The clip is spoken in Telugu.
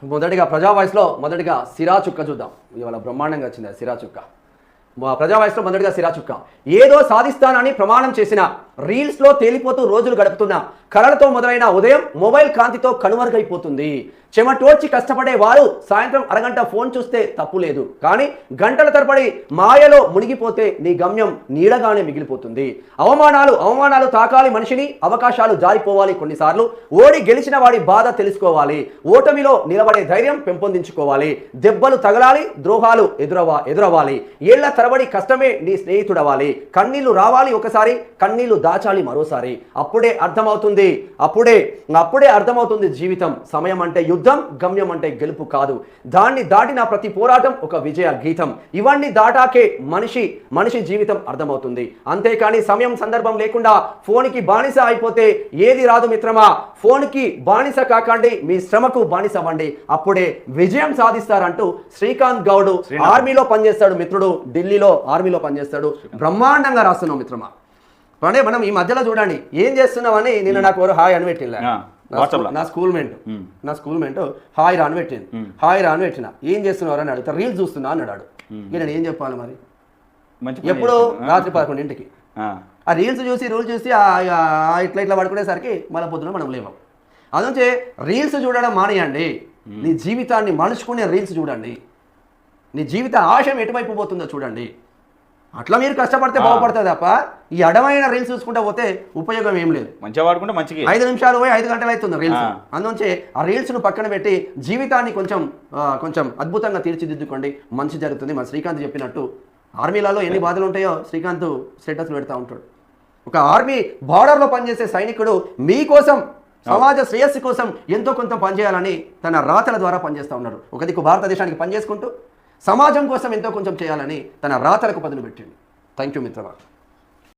మొదటిగా ప్రజా వాయిస్లో మొదటిగా సిరా చుక్క చూద్దాం. ఇవాళ బ్రహ్మాండంగా వచ్చింది సిరా చుక్క. ప్రజా వాయిస్లో మొదటిగా సిరా చుక్క. ఏదో సాధిస్తానని ప్రమాణం చేసిన, రీల్స్లో తేలిపోతూ రోజులు గడుపుతున్న, కళలతో మొదలైన ఉదయం మొబైల్ కాంతితో కనుమరుగైపోతుంది. చెమటోడ్చి కష్టపడే వారు సాయంత్రం అరగంట ఫోన్ చూస్తే తప్పు లేదు, కానీ గంటల తరబడి మాయలో మునిగిపోతే నీ గమ్యం నీడగానే మిగిలిపోతుంది. అవమానాలు తాకాలి మనిషిని, అవకాశాలు జారిపోవాలి. కొన్నిసార్లు ఓడి గెలిచిన వాడి బాధ తెలుసుకోవాలి. ఓటమిలో నిలబడే ధైర్యం పెంపొందించుకోవాలి. దెబ్బలు తగలాలి, ద్రోహాలు ఎదురవ్వాలి. ఏళ్ల తరబడి కష్టమే నీ స్నేహితుడవాలి. కన్నీళ్లు రావాలి ఒకసారి, కన్నీళ్లు దాచాలి మరోసారి. అప్పుడే అర్థమవుతుంది జీవితం. సమయం అంటే యుద్ధం, గమ్యం అంటే గెలుపు కాదు. దాన్ని దాటిన ప్రతి పోరాటం ఒక విజయ గీతం. ఇవన్నీ దాటాకే మనిషి జీవితం అర్థమవుతుంది. అంతేకాని సమయం సందర్భం లేకుండా ఫోన్కి బానిస అయిపోతే ఏది రాదు మిత్రమా. ఫోన్కి బానిస కాకండి, మీ శ్రమకు బానిస అవ్వండి. అప్పుడే విజయం సాధిస్తారంటూ శ్రీకాంత్ గౌడ్ ఆర్మీలో పనిచేస్తాడు మిత్రుడు, ఢిల్లీలో ఆర్మీలో పనిచేస్తాడు. బ్రహ్మాండంగా రాస్తున్నాం మిత్రమా. మనం ఈ మధ్యలో చూడండి ఏం చేస్తున్నామని నిన్న నాకు ఎవరు హాయ్ అని పెట్టిల్లా. నా స్కూల్ మేట్ హాయ్ రాని పెట్టిన. ఏం చేస్తున్నారు అని అడుగుతా. రీల్స్ చూస్తున్నా అన్నాడు. నేను ఏం చెప్పాలి మరి? ఎప్పుడు రాత్రి 11 ఆ రీల్స్ చూసి ఇట్లా పడుకునేసరికి మళ్ళీ పొద్దున మనం లేవం. అందుకే రీల్స్ చూడడం మానేయండి. నీ జీవితాన్ని మలుచుకునే రీల్స్ చూడండి. నీ జీవిత ఆశయం ఎటువైపు పోతుందో చూడండి. అట్లా మీరు కష్టపడితే బాగుపడుతుంది తప్ప ఈ అడమైన రీల్స్ చూసుకుంటా పోతే ఉపయోగం ఏం లేదు. మంచిగా వాడుకుంటే మంచిగా 5 నిమిషాలు పోయి 5 గంటలు అవుతుంది రీల్స్. అందుకే ఆ రీల్స్ను పక్కన పెట్టి జీవితాన్ని కొంచెం అద్భుతంగా తీర్చిదిద్దుకోండి. మంచి జరుగుతుంది. మన శ్రీకాంత్ చెప్పినట్టు ఆర్మీలలో ఎన్ని బాధలు ఉంటాయో శ్రీకాంత్ స్టేటస్ పెడతా ఉంటాడు. ఒక ఆర్మీ బార్డర్లో పనిచేసే సైనికుడు మీకోసం, సమాజ శ్రేయస్సు కోసం ఎంతో కొంత పనిచేయాలని తన రాతల ద్వారా పనిచేస్తూ ఉన్నాడు. ఒక దిక్కు భారతదేశానికి పనిచేసుకుంటూ సమాజం కోసం ఎంతో కొంచెం చేయాలని తన రాతలకు పదును పెట్టింది. థ్యాంక్ యూ మిత్రమా.